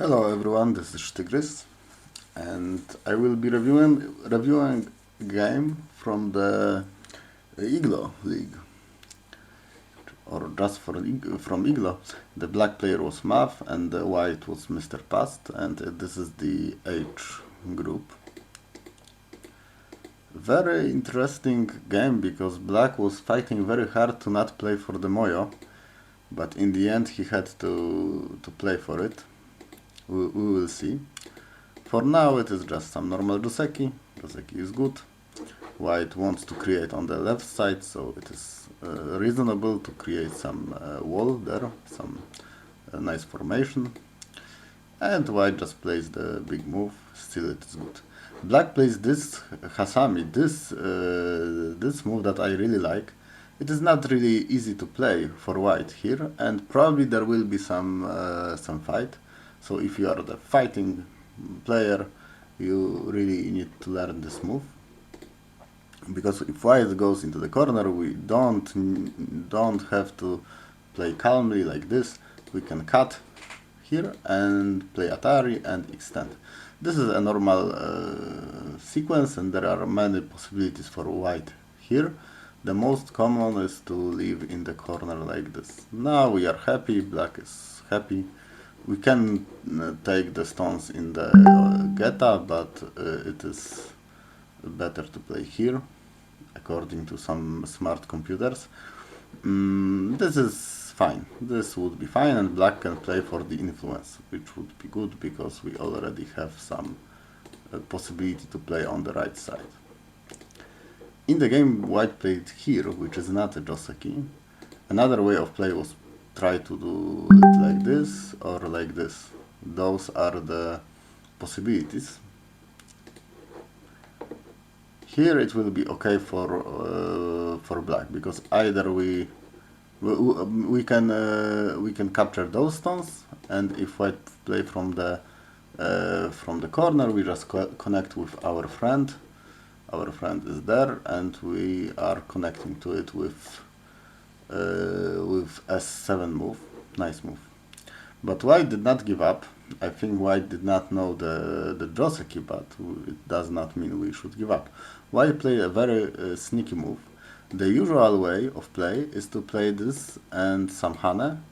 Hello everyone, this is Sztygrys, and I will be reviewing a game from the IGLO League, or just from IGLO. The black player was Muff and the white was MrPast4, and this is the H group. Very interesting game because black was fighting very hard to not play for the moyo, but in the end he had to play for it. We will see. For now it is just some normal Joseki. Joseki is good. White wants to create on the left side, so it is reasonable to create some wall there, some nice formation. And white just plays the big move, still it is good. Black plays this Hasami, this move that I really like. It is not really easy to play for white here, and probably there will be some fight. So if you are the fighting player, you really need to learn this move. Because if white goes into the corner, we don't have to play calmly like this. We can cut here and play Atari and extend. This is a normal sequence, and there are many possibilities for white here. The most common is to leave in the corner like this. Now we are happy, black is happy. We can take the stones in the geta, but it is better to play here, according to some smart computers. This is fine. This would be fine, and black can play for the influence, which would be good because we already have some possibility to play on the right side. In the game, white played here, which is not a Joseki. Another way of play was try to do it like this or like this. Those are the possibilities. Here it will be okay for black, because either we can capture those stones, and if white play from the corner, we just connect with our friend. Our friend is there, and we are connecting to it with S7 move. Nice move. But white did not give up. I think white did not know the Joseki, but it does not mean we should give up. White played a very sneaky move. The usual way of play is to play this and some Hane,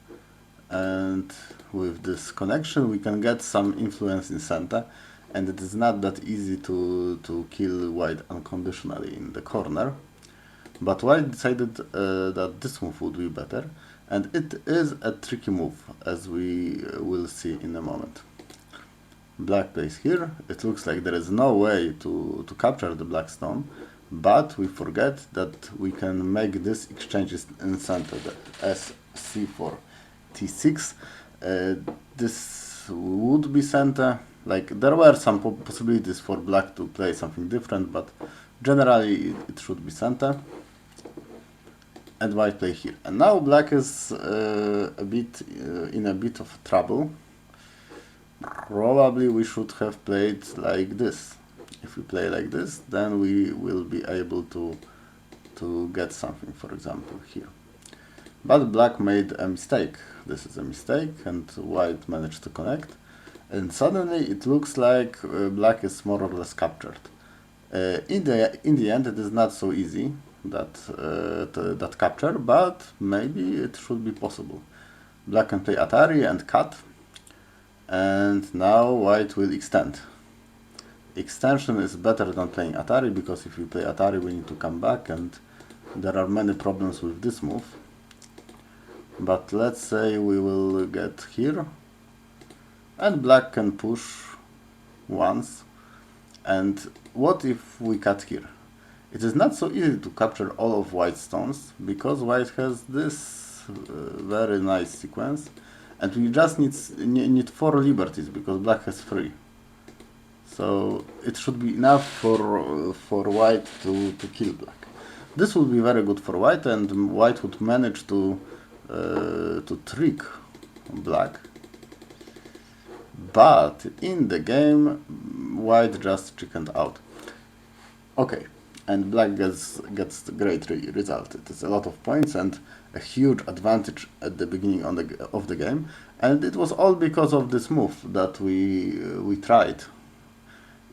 and with this connection we can get some influence in center, and it is not that easy to kill white unconditionally in the corner. But white decided that this move would be better, and it is a tricky move, as we will see in a moment. Black plays here. It looks like there is no way to capture the black stone, but we forget that we can make this exchanges in center, the SC4 T6. This would be center. Like, there were some possibilities for black to play something different, but generally it should be center. And white play here. And now black is in a bit of trouble. Probably we should have played like this. If we play like this, then we will be able to get something, for example, here. But black made a mistake. This is a mistake, and white managed to connect. And suddenly it looks like black is more or less captured. In the end, it is not so easy, that capture, but maybe it should be possible. Black can play Atari and cut, and now white will extend. Extension is better than playing Atari, because if we play Atari we need to come back, and there are many problems with this move. But let's say we will get here, and black can push once. And what if we cut here? It is not so easy to capture all of white stones, because white has this very nice sequence, and we just need 4 liberties, because black has 3. So it should be enough for white to kill black. This would be very good for white, and white would manage to trick black. But in the game, white just chickened out. Okay. and black gets the great result. It is a lot of points and a huge advantage at the beginning of the game, and it was all because of this move that we tried.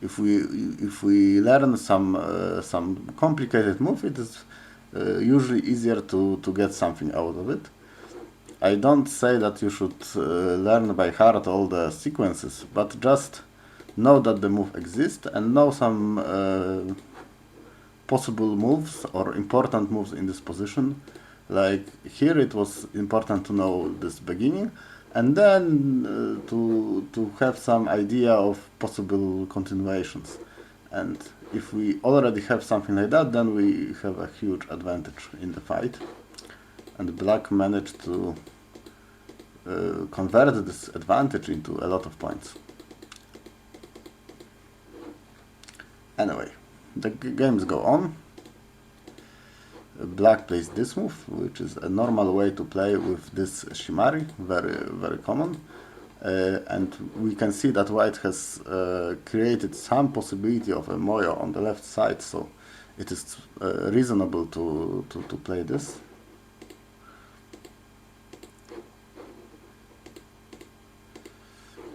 If we learn some complicated move, it is usually easier to get something out of it. I don't say that you should learn by heart all the sequences, but just know that the move exists and know some possible moves or important moves in this position. Like here it was important to know this beginning and then to have some idea of possible continuations. And if we already have something like that, then we have a huge advantage in the fight. And black managed to convert this advantage into a lot of points. Anyway, the games go on. Black plays this move, which is a normal way to play with this Shimari, very common. And we can see that white has created some possibility of a moyo on the left side, so it is reasonable to play this.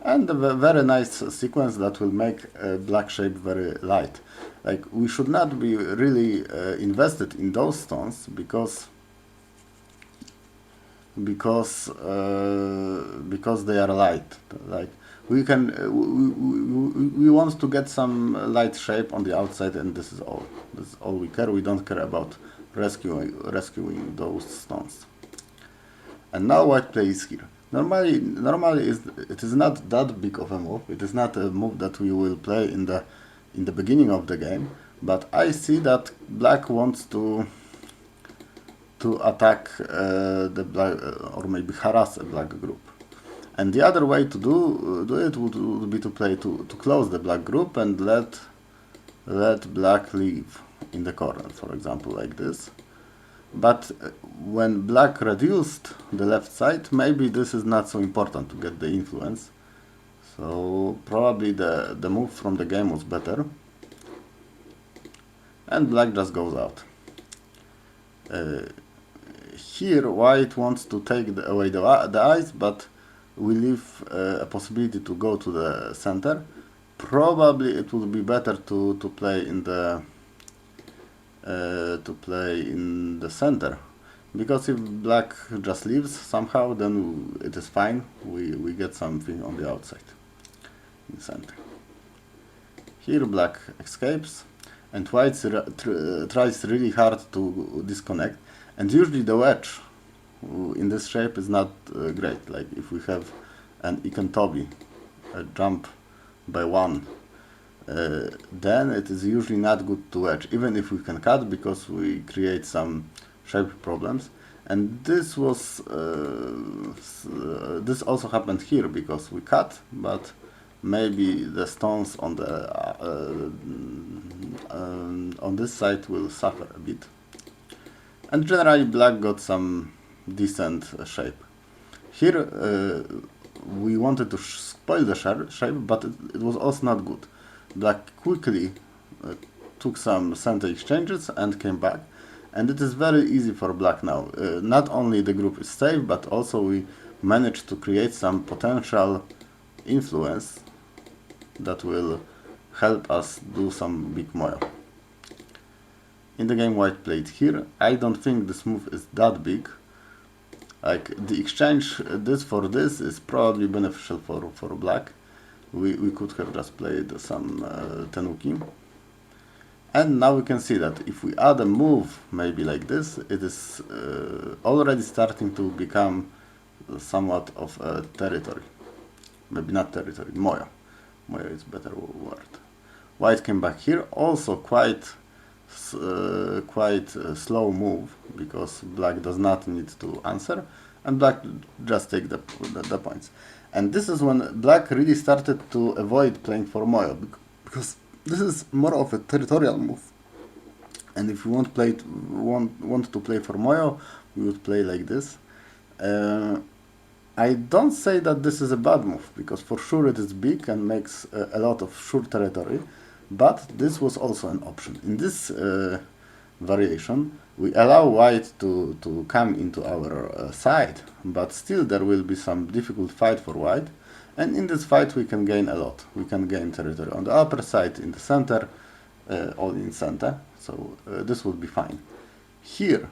And a very nice sequence that will make black shape very light. Like, we should not be really invested in those stones because they are light. Like, we want to get some light shape on the outside, and this is all. This is all we care. We don't care about rescuing those stones. And now white plays here. Normally it is not that big of a move. It is not a move that we will play in the beginning of the game. But I see that black wants to attack the black or maybe harass a black group. And the other way to do it would be to play to close the black group and let black leave in the corner, for example, like this. But when black reduced the left side, maybe this is not so important to get the influence. So probably the move from the game was better. And black just goes out. Here white wants to take away the eyes, but we leave a possibility to go to the center. Probably it would be better to play in the center, because if black just leaves somehow, then it is fine. We get something on the outside in the center. Here black escapes, and white tries really hard to disconnect. And usually the wedge in this shape is not great. Like if we have an Ikentobi, a jump by one, then it is usually not good to wedge, even if we can cut, because we create some shape problems. And this was this also happened here, because we cut, but maybe the stones on the on this side will suffer a bit. And generally black got some decent shape. Here we wanted to spoil the shape, but it was also not good. Black quickly took some center exchanges and came back, and it is very easy for black now. Not only the group is safe, but also we managed to create some potential influence that will help us do some big moyo. In the game white played here. I don't think this move is that big. Like the exchange this for this is probably beneficial for black. We could have just played some tenuki. And now we can see that if we add a move maybe like this, it is already starting to become somewhat of a territory. Maybe not territory, moyo. Moyo is a better word. White came back here, also quite slow move, because black does not need to answer, and black just take the points. And this is when black really started to avoid playing for moyo, because this is more of a territorial move. And if we want to play for moyo, we would play like this. I don't say that this is a bad move, because for sure it is big and makes a lot of sure territory. But this was also an option. In this variation, we allow white to come into our side, but still there will be some difficult fight for white, and in this fight we can gain a lot. We can gain territory on the upper side, in the center, all in center, so this would be fine. Here,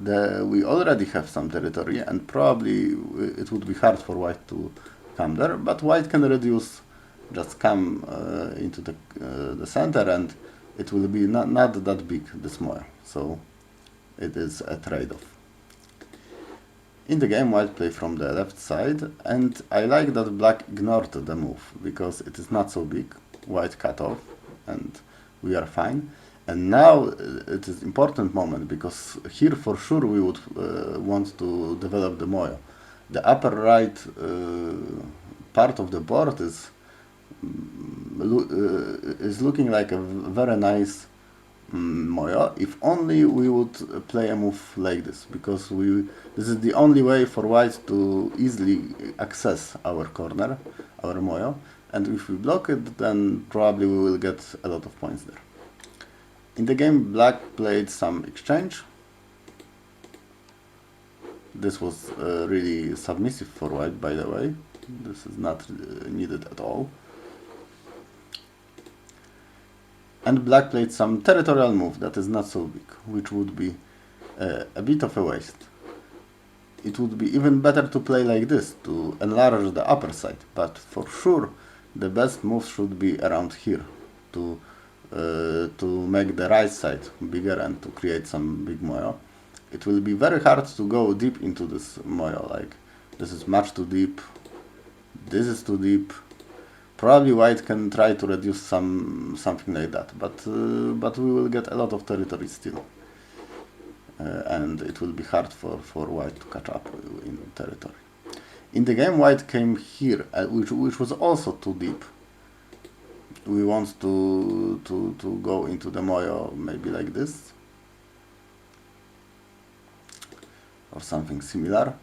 we already have some territory, and probably it would be hard for white to come there, but white can reduce, just come into the center, and it will be not that big, this moyo, so it is a trade-off. In the game, white play from the left side, and I like that black ignored the move, because it is not so big. White cut off, and we are fine. And now it is important moment, because here for sure we would want to develop the moyo. The upper right part of the board is looking like a very nice moyo, if only we would play a move like this, because this is the only way for white to easily access our corner, our moyo, and if we block it, then probably we will get a lot of points there. In the game, black played some exchange. This was really submissive for white, by the way. This is not needed at all. And black played some territorial move that is not so big, which would be a bit of a waste. It would be even better to play like this, to enlarge the upper side, but for sure the best move should be around here, to make the right side bigger and to create some big moyo. It will be very hard to go deep into this moyo, like this is much too deep, this is too deep. Probably white can try to reduce something like that, but we will get a lot of territory still, and it will be hard for white to catch up in territory. In the game, white came here, which was also too deep. We want to go into the moyo maybe like this, or something similar.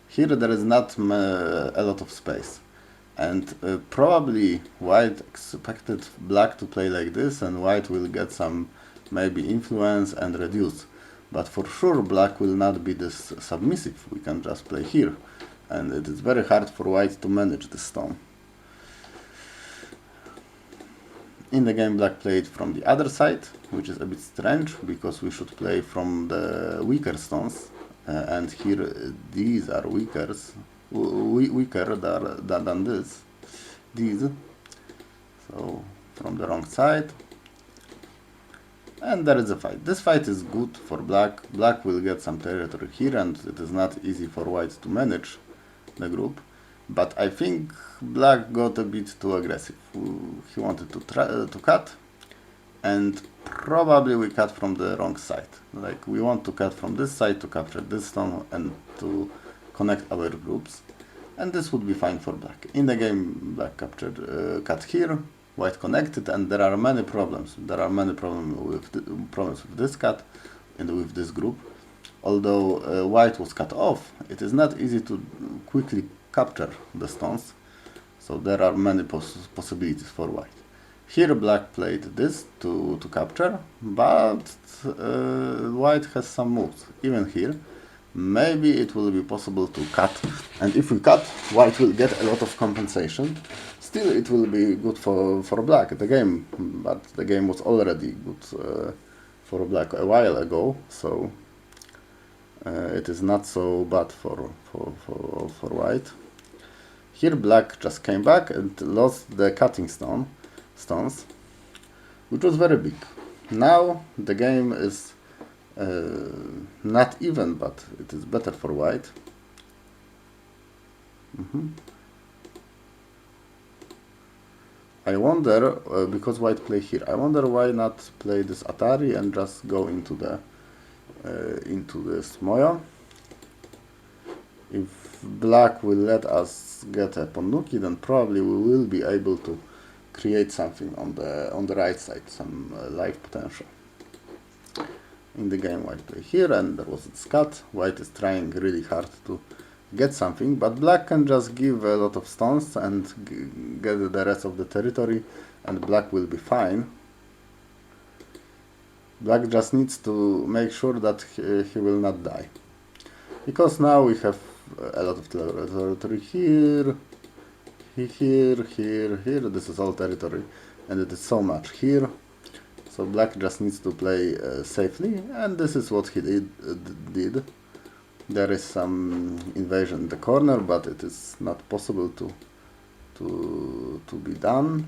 Here there is not a lot of space. And probably white expected black to play like this, and white will get some maybe influence and reduce. But for sure black will not be this submissive. We can just play here, and it is very hard for white to manage this stone. In the game, black played from the other side, which is a bit strange, because we should play from the weaker stones, and here these are weaker than these, so from the wrong side, and there is a fight. This fight is good for black. Black will get some territory here, and it is not easy for white to manage the group, but I think black got a bit too aggressive. He wanted to cut, and probably we cut from the wrong side. Like, we want to cut from this side to capture this stone and to connect our groups, and this would be fine for black. In the game, black captured, cut here, white connected, and there are many problems. There are many problems with this cut and with this group. Although white was cut off, it is not easy to quickly capture the stones, so there are many possibilities for white. Here black played this to capture, but white has some moves. Even here, maybe it will be possible to cut, and if we cut, white will get a lot of compensation. Still, it will be good for black, the game, but the game was already good for black a while ago, so it is not so bad for white. Here black just came back and lost the cutting stones, which was very big. Now the game is not even, but it is better for white. I wonder, because white play here, I wonder why not play this Atari and just go into this moyo. If black will let us get a ponnuki, then probably we will be able to create something on the right side, some life potential. In the game, white play here, and there was this cut. White is trying really hard to get something, but black can just give a lot of stones and get the rest of the territory, and black will be fine. Black just needs to make sure that he will not die. Because now we have a lot of territory here, here, this is all territory, and it is so much here. So black just needs to play safely, and this is what he did. There is some invasion in the corner, but it is not possible to be done.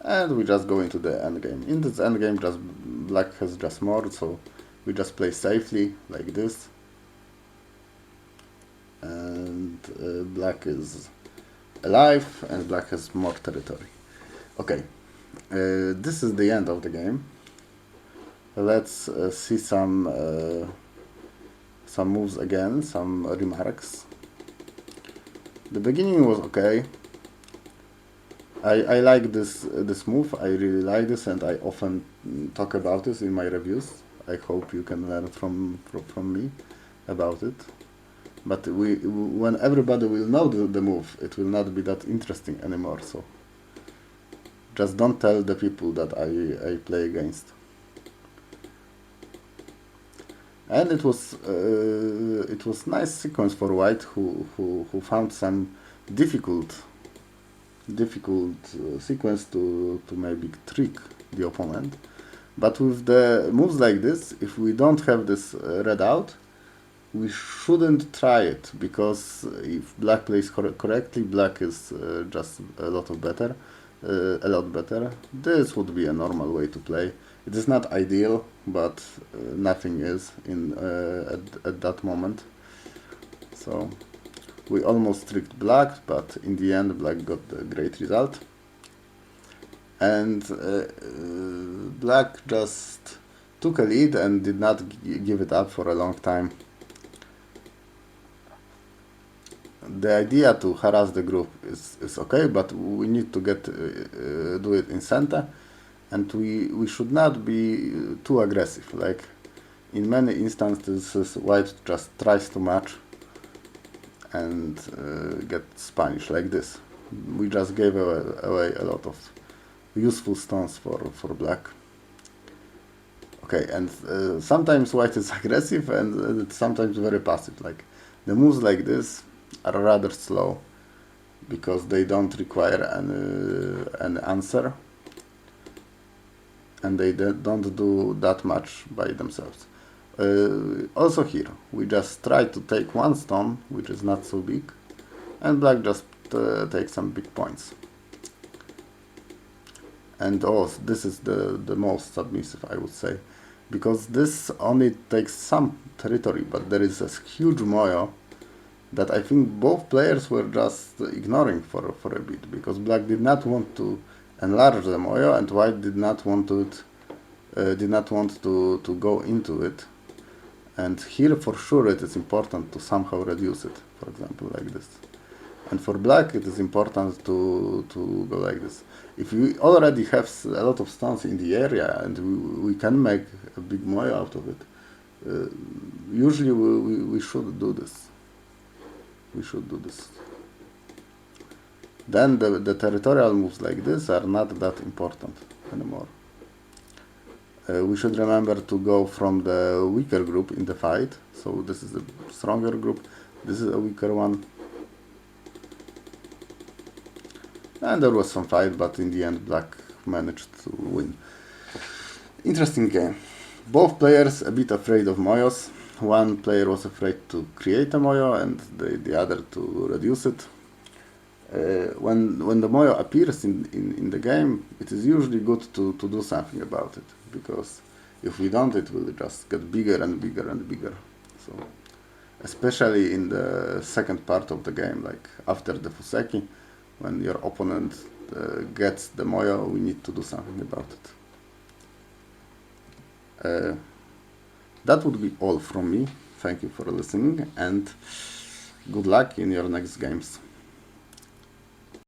And we just go into the endgame. In this endgame, just black has just more, so we just play safely like this. And black is alive, and black has more territory. Okay, this is the end of the game. Let's see some moves again, some remarks. The beginning was okay. I like this move. I really like this, and I often talk about this in my reviews. I hope you can learn from me about it. But when everybody will know the move, it will not be that interesting anymore. So just don't tell the people that I play against. And it was nice sequence for white, who found some difficult sequence to maybe trick the opponent. But with the moves like this, if we don't have this read out, we shouldn't try it, because if black plays correctly, black is just a lot better. This would be a normal way to play. It is not ideal, but nothing is at that moment. So we almost tricked black, but in the end black got the great result. And black just took a lead and did not give it up for a long time. The idea to harass the group is okay, but we need to do it in center, and we should not be too aggressive. Like in many instances, white just tries too much and gets punished like this. We just gave away a lot of useful stones for black. Okay, and sometimes white is aggressive, and it's sometimes very passive. Like the moves like this are rather slow, because they don't require an answer, and they don't do that much by themselves. Also here, we just try to take one stone, which is not so big, and black just takes some big points. And this is the most submissive, I would say, because this only takes some territory, but there is a huge moyo that I think both players were just ignoring for a bit, because black did not want to enlarge the moyo, and white did not want to go into it. And here for sure it is important to somehow reduce it, for example like this. And for black it is important to go like this. If we already have a lot of stones in the area and we can make a big moyo out of it, usually we should do this. Then the territorial moves like this are not that important anymore. We should remember to go from the weaker group in the fight. So this is a stronger group, this is a weaker one. And there was some fight, but in the end black managed to win. Interesting game. Both players a bit afraid of moyos. One player was afraid to create a moyo, and the other to reduce it. When the moyo appears in the game, it is usually good to do something about it, because if we don't, it will just get bigger and bigger and bigger. So, especially in the second part of the game, like after the Fuseki, when your opponent gets the moyo, we need to do something about it. That would be all from me. Thank you for listening, and good luck in your next games.